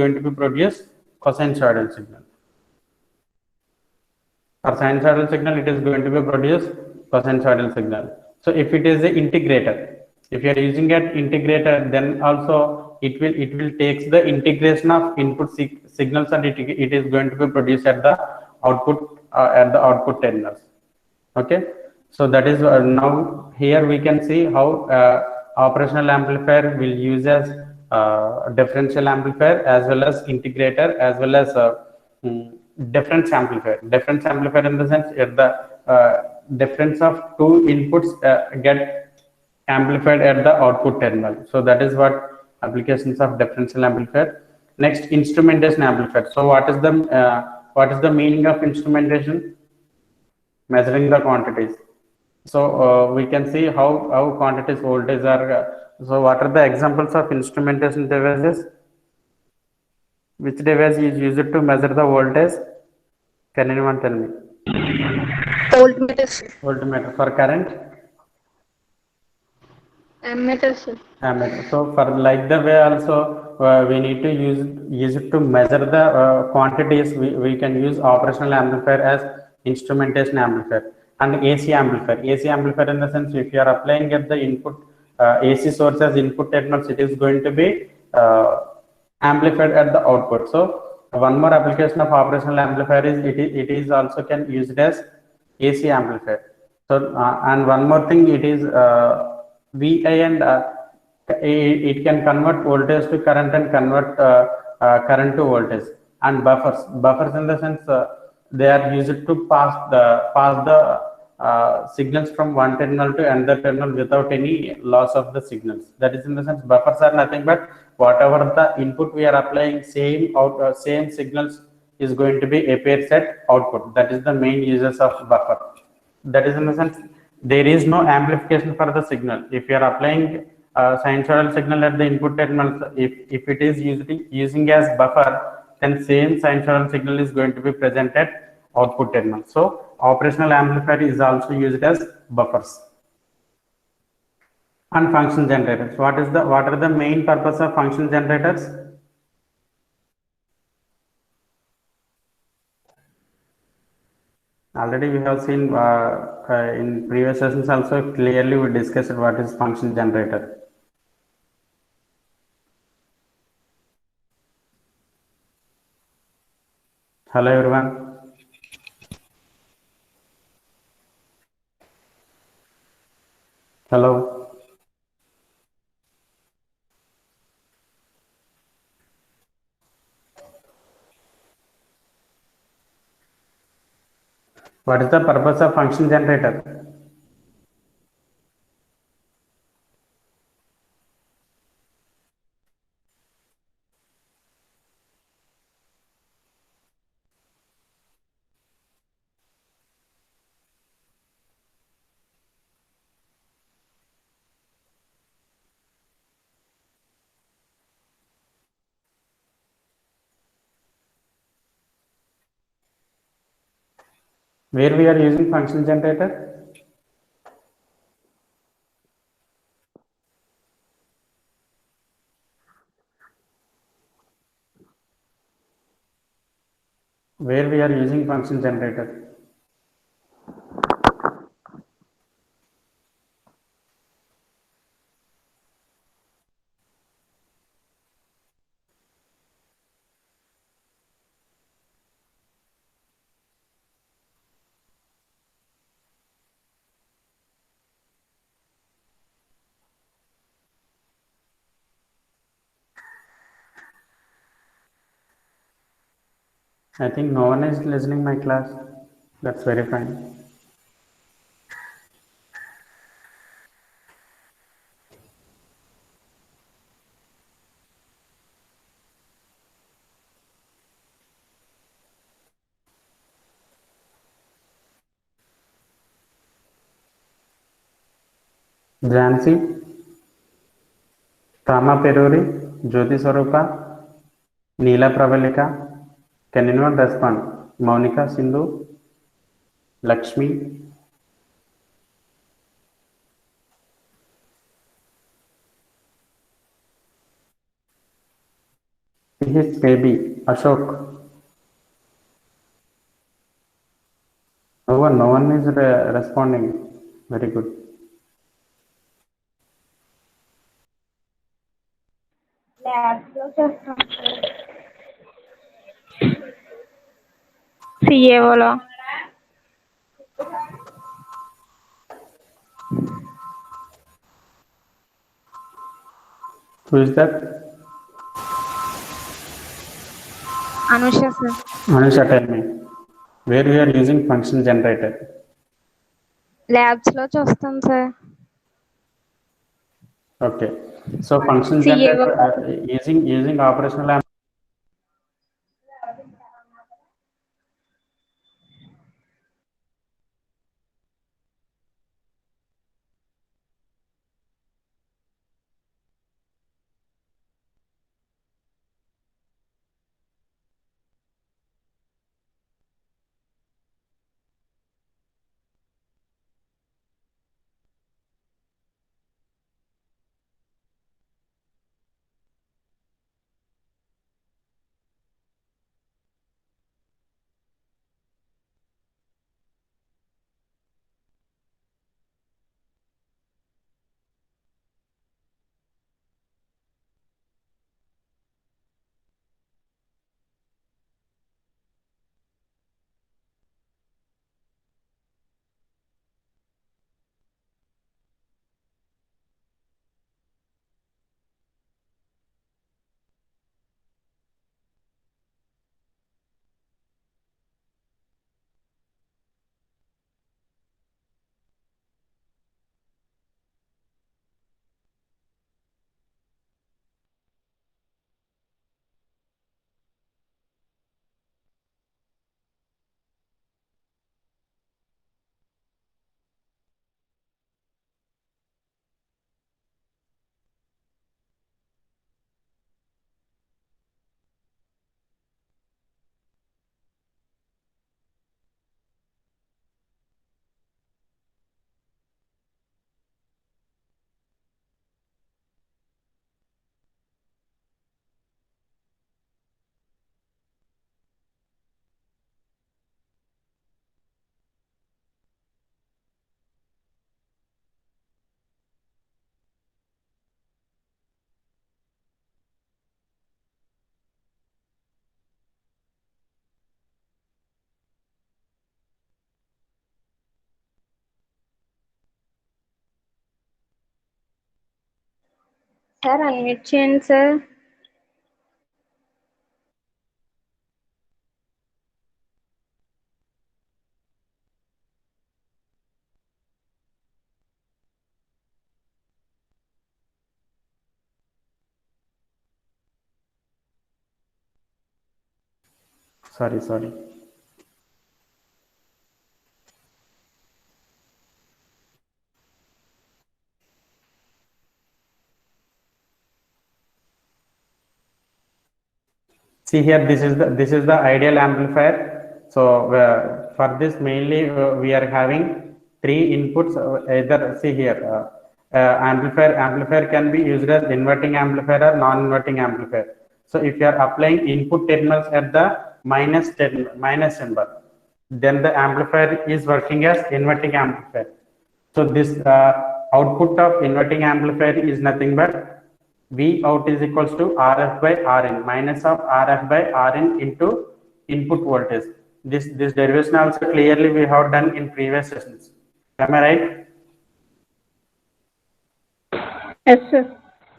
going to be produce cosinusoidal signal. For sinusoidal signal, it is going to be produce cosinusoidal signal. So if it is an integrator, if you are using an integrator, then also it will takes the integration of input signals, and it is going to be produced at the output terminals. Okay, so that is now here we can see how operational amplifier will use as differential amplifier as well as integrator as well as difference amplifier. Difference amplifier in the sense the difference of two inputs get amplified at the output terminal. So that is what applications of differential amplifier. Next, instrumentation amplifier. So what is the meaning of instrumentation? Measuring the quantities. So we can see how quantities voltage are. So what are the examples of instrumentation devices? Which device is used to measure the voltage? Can anyone tell me? Voltmeter, sir. Voltmeter. For current? Ammeter, sir. Ammeter. So for like the way also we need to use it to measure the quantities. We can use operational amplifier as instrumentation amplifier, and AC amplifier. AC amplifier in the sense if you are applying at the input AC source as input terminals, it is going to be amplified at the output. So one more application of operational amplifier is it is also can use it as AC amplifier. So and one more thing, it is VI and it can convert voltage to current and convert current to voltage. And buffers in the sense they are used to pass the signals from one terminal to another terminal without any loss of the signals. That is in the sense buffers are nothing but whatever the input we are applying, same signals is going to be appears at output. That is the main uses of buffer. That is in the sense there is no amplification for the signal. If you are applying sinusoidal signal at the input terminals, if it is using as buffer, then same sinusoidal signal is going to be present at output terminal. So operational amplifier is also used as buffers. And function generators. What are the main purpose of function generators? Already we have seen in previous sessions also clearly we discussed what is function generator. Hello everyone. Hello. What is the purpose of function generator? Where we are using function generator? Where we are using function generator? I think no one is listening my class. That's very fine. Jansi, Rama Peruri, Jyoti Swarupa, Neela Pravalika. Can anyone respond? Monica Sindhu, Lakshmi. his baby, Ashok. No one is responding. Very good. CAO. Who is that? Anusha, sir. Anusha, tell me. Where we are using function generator? Labs lo chustam, sir. Okay. So function CAO. generator using operational Sir, unmute చేయండి, sir. sorry. See here, this is the ideal amplifier. So for this mainly we are having three inputs. Either see here, amplifier can be used as inverting amplifier or non-inverting amplifier. So if you are applying input terminals at the minus symbol, then the amplifier is working as inverting amplifier. So this output of inverting amplifier is nothing but V out is equals to RF by RN minus of RF by RN into input voltage. This derivation also clearly we have done in previous sessions. Am I right? Yes, sir.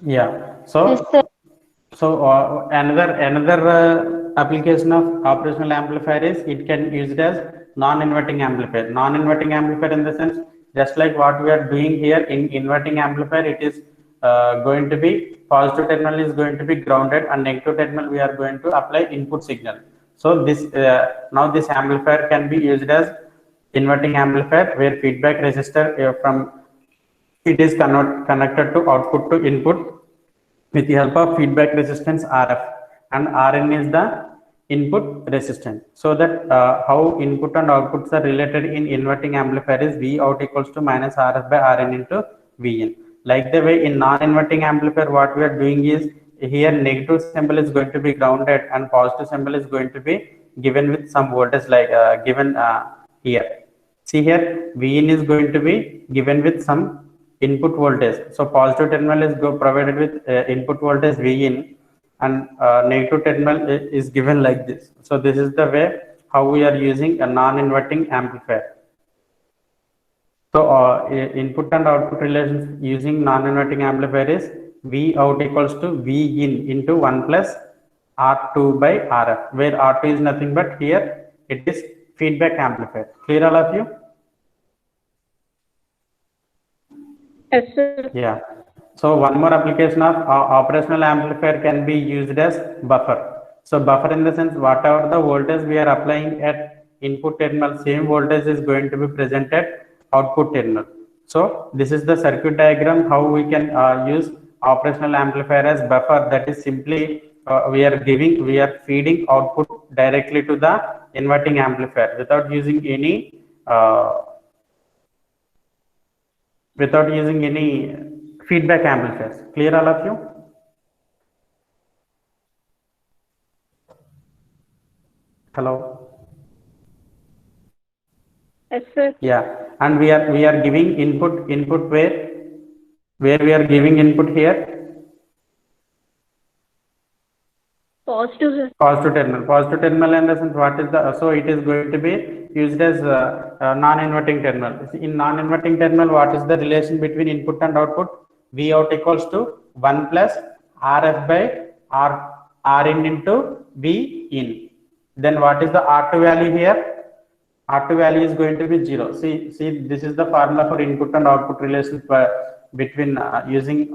Yeah. So Yes, sir. another application of operational amplifier is it can use it as non-inverting amplifier. Non-inverting amplifier in the sense just like what we are doing here in inverting amplifier, it is going to be positive terminal is going to be grounded and negative terminal we are going to apply input signal. So this now this amplifier can be used as inverting amplifier where feedback resistor from it is connected to output to input with the help of feedback resistance RF, and Rn is the input resistance. So that how input and outputs are related in inverting amplifier is V out equals to minus RF by Rn into Vn. Like the way in non-inverting amplifier, what we are doing is here negative symbol is going to be grounded and positive symbol is going to be given with some voltage like given here. See here, Vin is going to be given with some input voltage. So positive terminal is provided with input voltage Vin, and negative terminal is given like this. So this is the way how we are using a non-inverting amplifier. So input and output relations using non-inverting amplifier is V out equals to V in into 1 plus R2 by RF, where R2 is nothing but here it is feedback amplifier. Clear all of you? Yes, sir. Yeah. So one more application of operational amplifier can be used as buffer. So buffer in the sense whatever the voltage we are applying at input terminal, same voltage is going to be present at output terminal. So this is the circuit diagram how we can use operational amplifier as buffer. That is simply we are feeding output directly to the inverting amplifier without using any feedback amplifiers. Clear all of you? Hello. Yes, sir. Yeah, and we are giving input where we are giving input here Positive, sir. positive terminal in the sense what is the so it is going to be used as non-inverting terminal. In non-inverting terminal, what is the relation between input and output? V out equals to 1 plus RF by R in into V in. Then what is the R2 value here? R2 value is going to be 0. See, this is the formula for input and output relation between using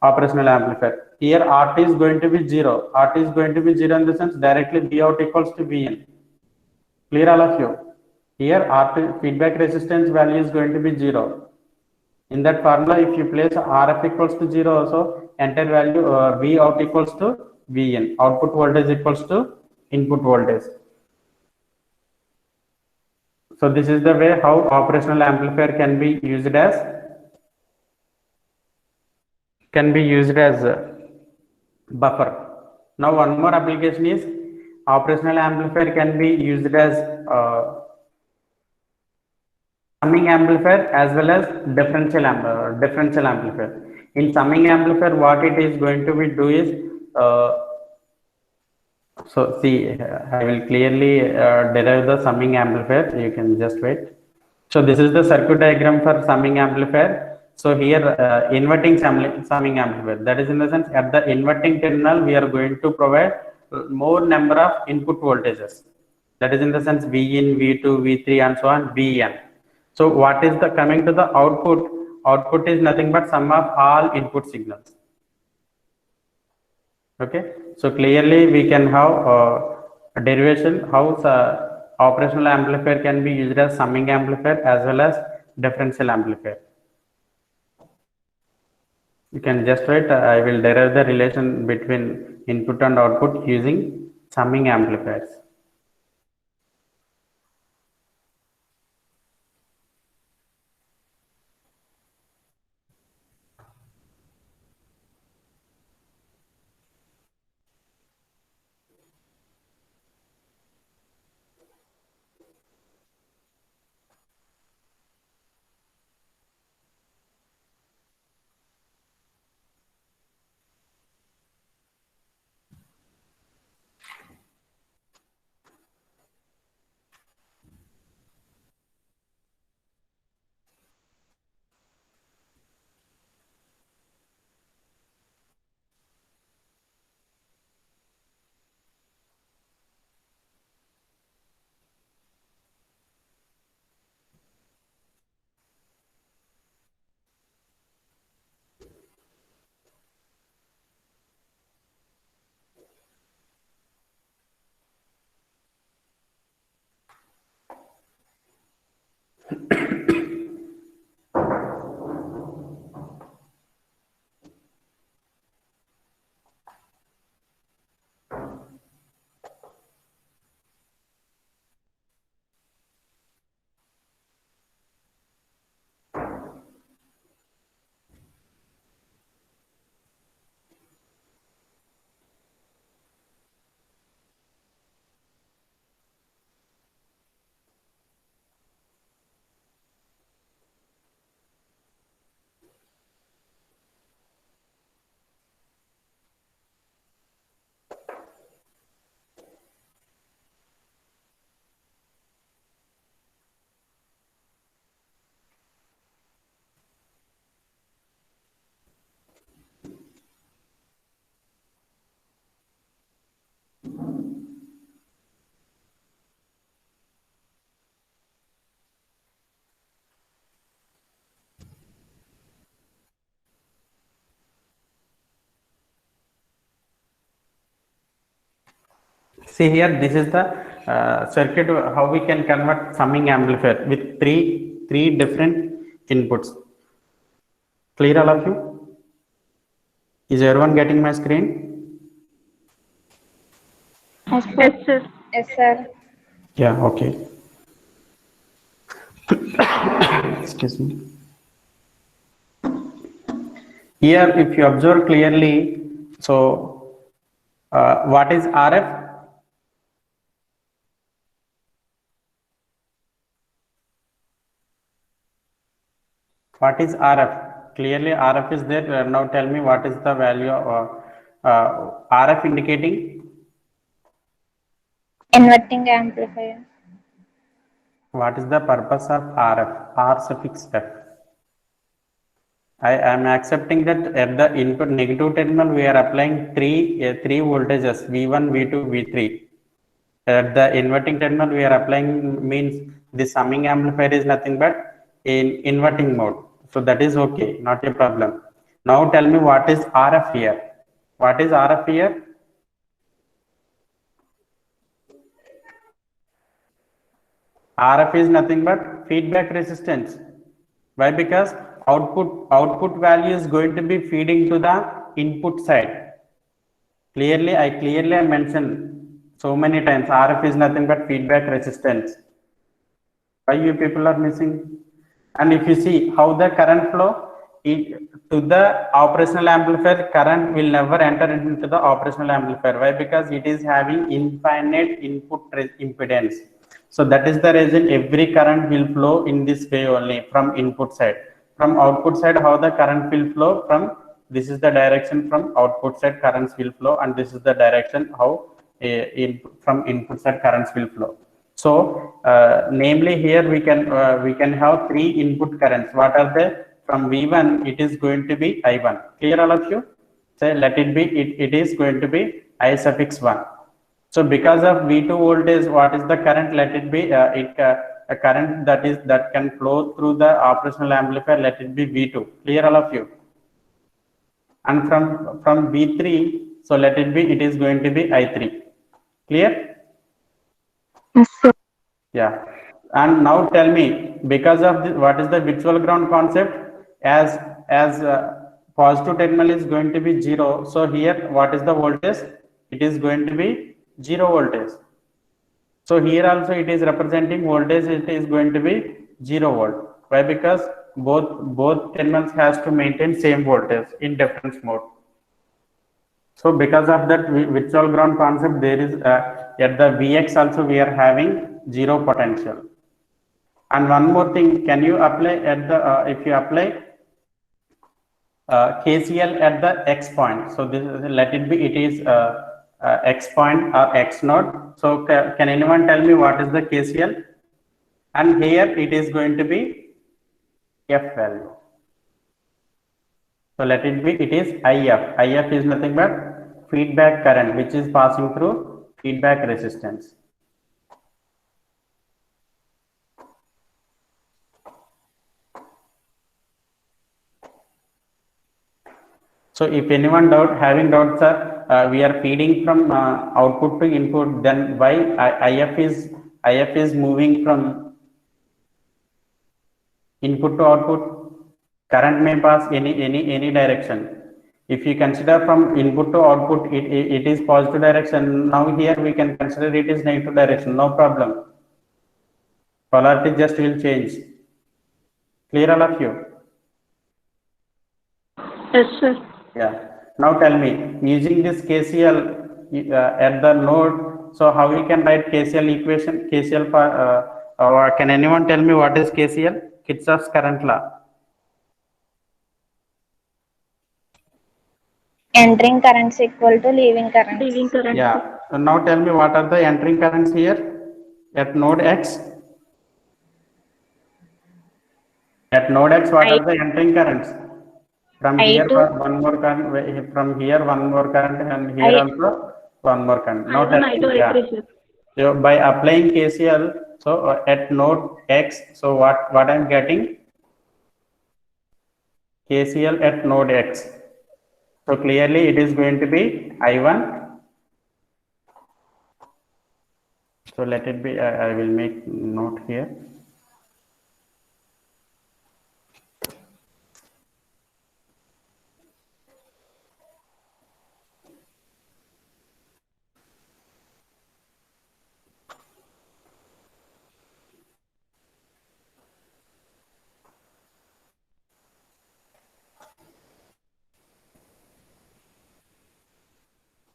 operational amplifier. Here R2 is going to be 0. R2 is going to be 0 in the sense directly V out equals to V in. Clear all of you? Here R2 feedback resistance value is going to be 0. In that formula, if you place RF equals to 0 also, entire value V out equals to V in. Output voltage equals to input voltage. So this is the way how operational amplifier can be used as buffer. Now one more application is operational amplifier can be used as summing amplifier as well as differential amplifier. In summing amplifier, what it is going to be do is so see, I will clearly derive the summing amplifier. You can just wait. So this is the circuit diagram for summing amplifier. So here inverting summing amplifier. That is in the sense at the inverting terminal we are going to provide more number of input voltages. That is in the sense V in, V2, V3 and so on, Vn. So what is the coming to the output? Output is nothing but sum of all input signals. Okay, so clearly we can have a derivation how operational amplifier can be used as summing amplifier as well as differential amplifier. You can just write I will derive the relation between input and output using summing amplifiers. See here, this is the circuit how we can convert summing amplifier with three different inputs. Clear all of you? Is everyone getting my screen? Yes, Yes, sir. Yes, sir. Yeah, okay. Excuse me. Here, if you observe clearly, so what is RF? What is RF? Clearly, RF is there. Now tell me what is the value of RF indicating? Inverting amplifier. What is the purpose of RF? R suffix F. I am accepting that at the input negative terminal we are applying three voltages V1, V2, V3. At the inverting terminal we are applying means the summing amplifier is nothing but in inverting mode. So that is okay, not a problem. Now tell me what is RF here? What is RF here? RF is nothing but feedback resistance. Why? Because output value is going to be feeding to the input side. I mentioned so many times RF is nothing but feedback resistance. Why you people are missing? And if you see how the current flow to the operational amplifier, current will never enter into the operational amplifier. Why? Because it is having infinite input impedance. So that is the reason every current will flow in this way only from input side. From output side, how the current will flow from this is the direction from output side currents will flow, and this is the direction how from input side currents will flow. So, namely here we can have three input currents. What are they? From V1, it is going to be I1. Clear all of you? Say let it be. It is going to be I suffix 1. So because of V2 voltage, what is the current? Let it be a current that can flow through the operational amplifier. Let it be V2. Clear all of you? And from V3, so let it be. It is going to be I3. Clear? Yes, sir. Yeah. And now tell me, because of this, what is the virtual ground concept? As positive terminal is going to be 0. So here, what is the voltage? It is going to be 0 voltage. So here also it is representing voltage. It is going to be 0 volt. Why? Because both terminals has to maintain same voltage in difference mode. So because of that virtual ground concept, there is at the Vx also we are having 0 potential. And one more thing, can you apply at the if you apply KCL at the x point? So this is, let it be it is x point or x node. So can anyone tell me what is the KCL? And here it is going to be F value. So let it be it is IF. IF is nothing but feedback current which is passing through feedback resistance. So if anyone having doubts, sir, we are feeding from output to input, then why IF is moving from input to output? Current may pass any direction. If you consider from input to output, it is positive direction. Now here we can consider it is negative direction. No problem. Polarity just will change. Clear all of you? Yes, sir. Yeah. Now tell me, using this KCL at the node, so how we can write KCL equation? KCL for, or can anyone tell me what is KCL? Kirchhoff's current law. Entering currents equal to leaving currents. Leaving current. Yeah. So now tell me what are the entering currents here at node X? At node X, what are the entering currents? From here, I2. one more current. From here, one more current, and here I- also one more current. Now I1, tell I2, me, yeah. I3, sir. So by applying KCL, so at node X, so what I'm getting? KCL at node X. So clearly it is going to be I1 So let it be, I will make note here.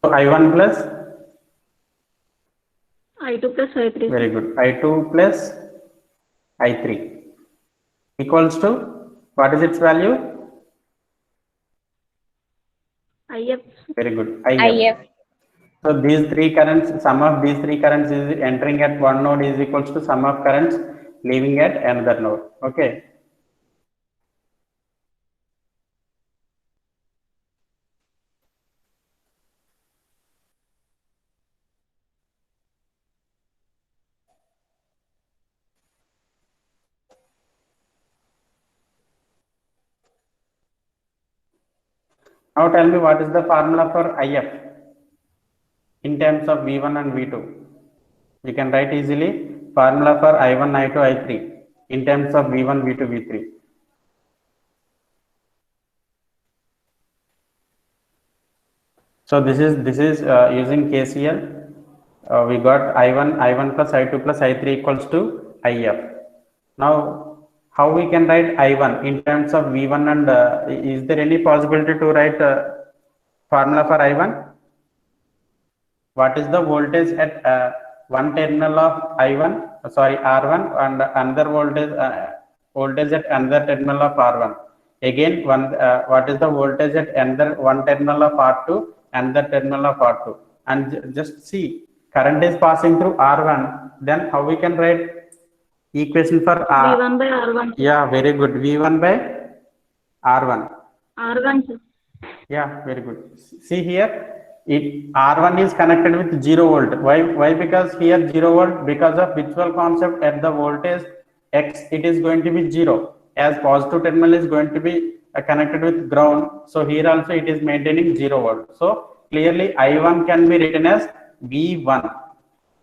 So I1 plus, I2 plus I3. very good, I2 plus I3 equals to, what is its value? IF. Very good, IF. IF. So these three currents, sum of these three currents is entering at one node is equals to sum of currents leaving at another node. Okay. Now tell me what is the formula for IF in terms of V1 and V2. We can write easily formula for I1, I2, I3 in terms of V1, V2, V3. So this is using KCL. We got I1 plus I2 plus I3 equals to IF. Now how we can write I1 in terms of V1 and is there any possibility to write formula for I1? What is the voltage at one terminal of I1, sorry, R1 and another voltage at another terminal of R1? Again, what is the voltage at another one terminal of R2 and the terminal of R2? And just see, current is passing through R1. Then how we can write equation for R? V1 by R1. Yeah, very good. V1 by R1. R1. Sir. Yeah, very good. See here, it R1 is connected with 0 volt. Why? Because here 0 volt, because of virtual concept at the voltage X, it is going to be 0. As positive terminal is going to be connected with ground. So here also it is maintaining 0 volt. So clearly I1 can be written as V1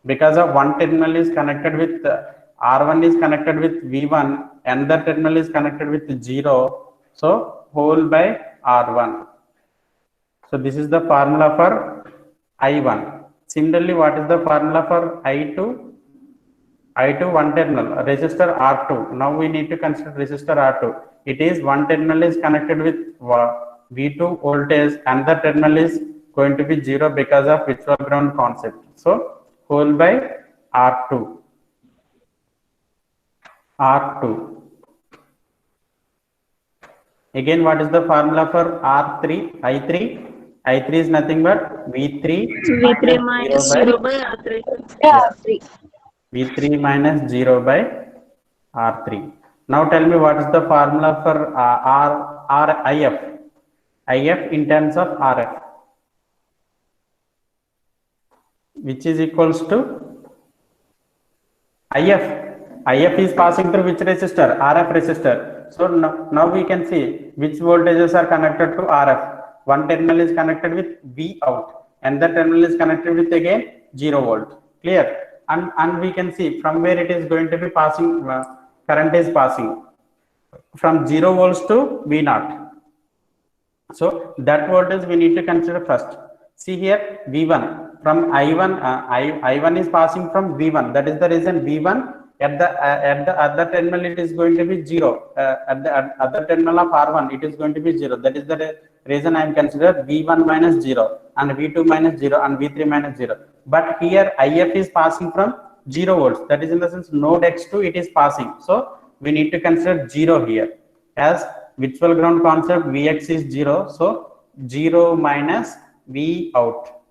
because of one terminal is connected with R1 is connected with V1, another terminal is connected with 0. So whole by R1. So this is the formula for I1. Similarly, what is the formula for I2? I2 one terminal, resistor R2. Now we need to consider resistor R2. It is one terminal is connected with V2 voltage, another terminal is going to be 0 because of virtual ground concept. So whole by R2. R2. Again, what is the formula for R3? I3? I3 is nothing but V3 V3 minus 0 by R3. R3. V3 minus 0 by R3. Now tell me what is the formula for IF? IF in terms of RF, which is equals to IF. IF is passing through which resistor? RF resistor. So now we can see which voltages are connected to RF. One terminal is connected with V out and the terminal is connected with again 0 volt. Clear? And we can see from where it is going to be passing, current is passing from 0 volts to V naught. So that voltage we need to consider first. See here V1 from I1, I1 is passing from V1. That is the reason V1 at the other terminal it is going to be 0. At the other terminal of R1 it is going to be 0. That is the reason I am considered V1 minus 0 and V2 minus 0 and V3 minus 0. But here IF is passing from 0 volts. That is in the sense node X2 it is passing. So we need to consider 0 here as virtual ground concept Vx is 0. So 0 minus V out.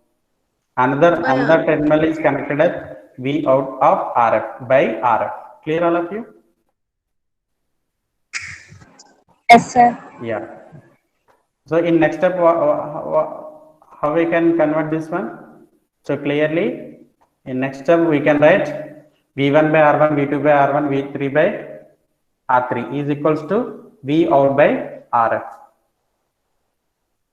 Another terminal is connected at V out of RF by RF. Clear all of you? Yes, sir. Yeah. So in next step, how we can convert this one? So clearly, in next step we can write V1 by R1, V2 by R1, V3 by R3 is equals to V out by RF.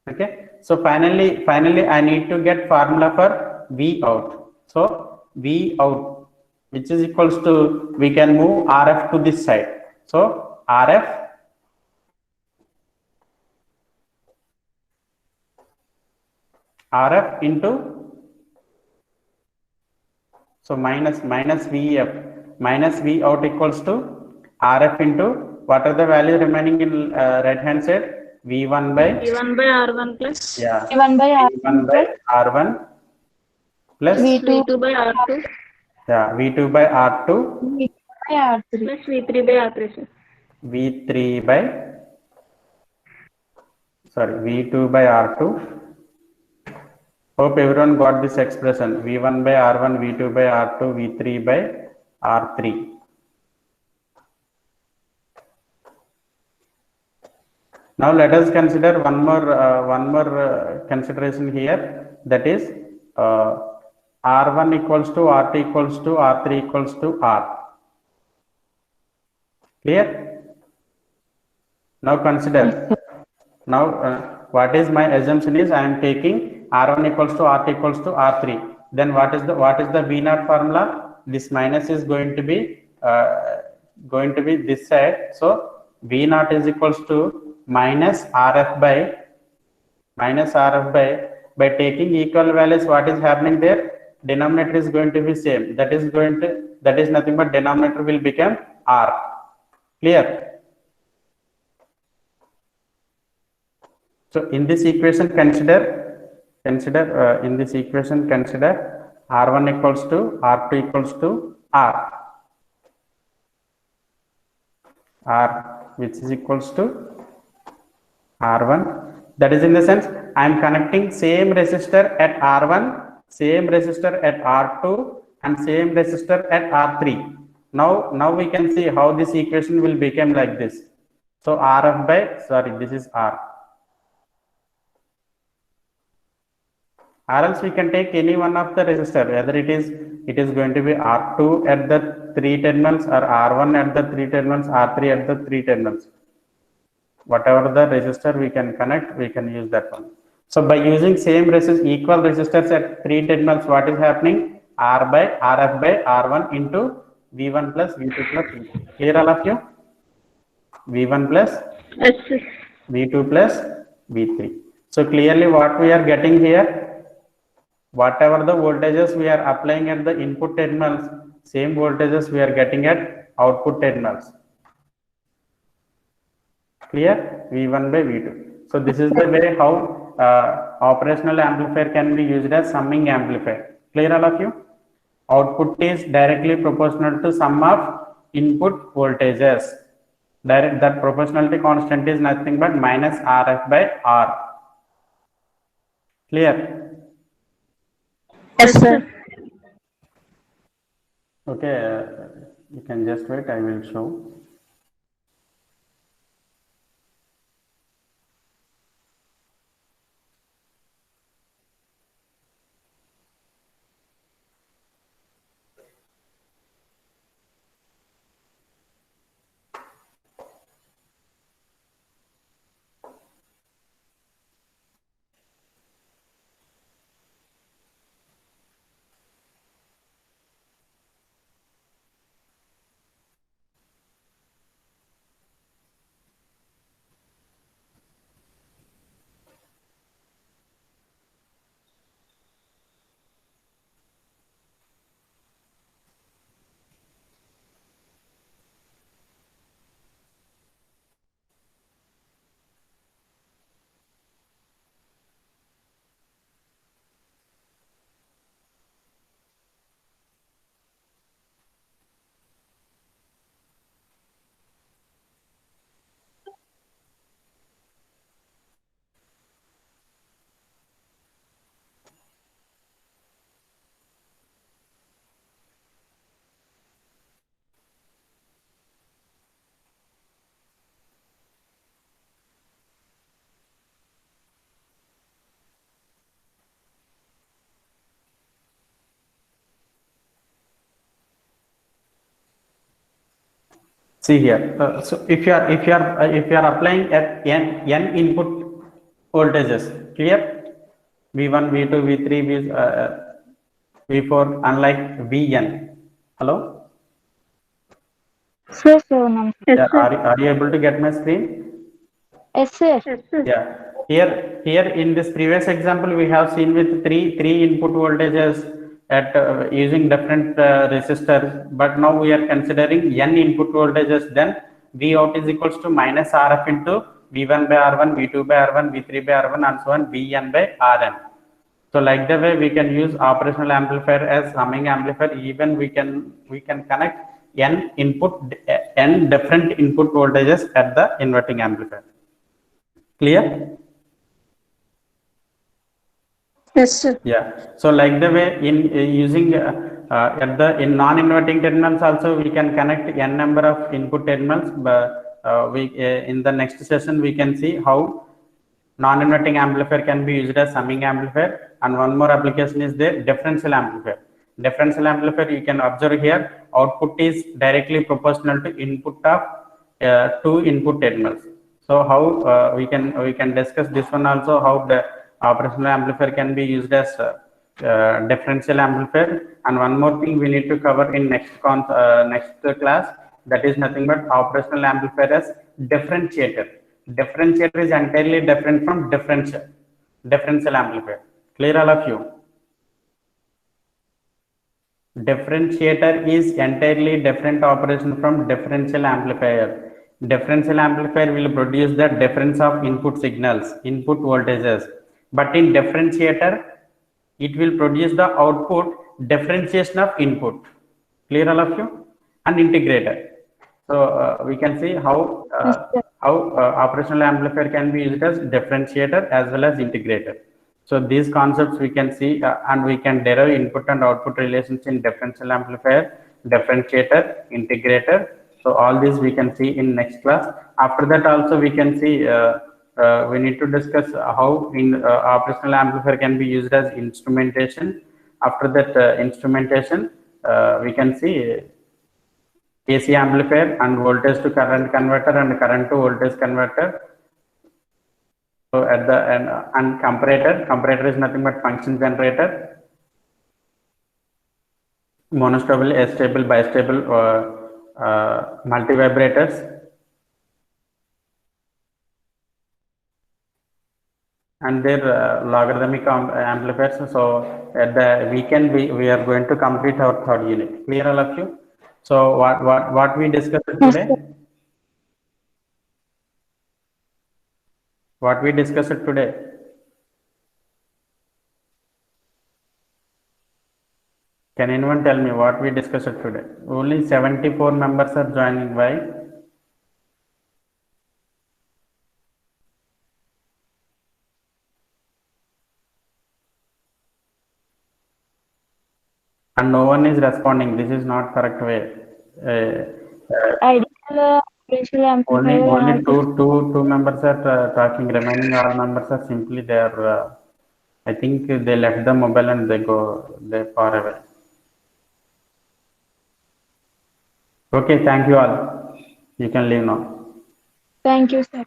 Okay. So finally I need to get formula for V out. So V out which is equals to, we can move RF to this side. So RF into, so minus VF minus V out equals to RF into, what are the value remaining in right hand side? V1 by V1 by R1 plus V1 by V1 by R1 plus V2 by R2 V2 by R2 V2 by R3 plus V3 by R3, sir. V2 by R2. Hope everyone got this expression. V1 by R1, V2 by R2, V3 by R3. Now let us consider one more consideration here, that is R1 equals to R2 equals to R3 equals to R. Clear? Now consider. Now what is my assumption is, I am taking R1 equals to R2 equals to R3. Then what is the V naught formula? This minus is going to be this side. So V naught is equals to minus RF by taking equal values. What is happening there? Denominator is going to be same. That is nothing but denominator will become R. Clear? So in this equation consider R1 equals to R2 equals to R, which is equals to R1. That is, in the sense, I am connecting same resistor at R1, same resistor at R2, and same resistor at R3. Now we can see how this equation will become like this. So RF by, this is R. Or else we can take any one of the resistor, whether it is going to be R2 at the 3 terminals, or R1 at the 3 terminals, R3 at the 3 terminals. Whatever the resistor we can connect, we can use that one. So by using same equal resistors at 3 terminals, what is happening? RF by R1 into V1 plus V2 plus V3. Clear, all of you? V1 plus Yes, sir. V2 plus V3. So clearly what we are getting here, whatever the voltages we are applying at the input terminals, same voltages we are getting at output terminals. Clear? V1 by V2. So this is the way how operational amplifier can be used as summing amplifier. Clear, all of you? Output is directly proportional to sum of input voltages. That proportionality constant is nothing but minus RF by R. Clear? Yes, sir. Okay, you can just wait, I will show. See here. So if you are applying at n input voltages, clear? V1, V2, V3, V4, unlike Vn. Hello? Sir, sir, no. Yes, Yeah, sir. are you able to get my screen? Yes, sir. Yes, sir. Yeah. Here in this previous example, we have seen with three input voltages at using different resistors, but now we are considering n input voltages. Then V out is equals to minus RF into V1 by R1, V2 by R1, V3 by R1, and so on, Vn by Rn. So like the way we can use operational amplifier as summing amplifier, even we can connect n different input voltages at the inverting amplifier. Clear? Yes, sir. Yeah. So like the way in using at the in non-inverting terminals also we can connect n number of input terminals. But we in the next session we can see how non-inverting amplifier can be used as summing amplifier, and one more application is the differential amplifier. Differential amplifier, you can observe here, output is directly proportional to input of two input terminals. So how we can discuss this one also, how the operational amplifier can be used as differential amplifier. And one more thing we need to cover in next class, that is nothing but operational amplifier as differentiator. Differentiator is entirely different from differential amplifier. Clear, all of you? Differentiator is entirely different operation from differential amplifier. Differential amplifier will produce the difference of input signals, input voltages. But in differentiator, it will produce the output differentiation of input. Clear, all of you? And integrator. So we can see how operational amplifier can be used as differentiator as well as integrator. So these concepts we can see and we can derive input and output relations in differential amplifier, differentiator, integrator. So all these we can see in next class. After that also we can see we need to discuss how in operational amplifier can be used as instrumentation. After that instrumentation we can see AC amplifier and voltage to current converter and current to voltage converter. So at the end, and comparator is nothing but function generator, monostable, astable, bistable, multivibrators, and their logarithmic amplifiers. So at the weekend we are going to complete our third unit. Clear, all of you? So what we discussed today? What we discussed today? Can anyone tell me what we discussed today? Only 74 members are joining. Why? And no one is responding. This is not correct way. Ideal differential amplifier. Only two members are talking. Remaining all members are simply there. I think they left the mobile and they far away. Okay, thank you all. You can leave now. Thank you, sir.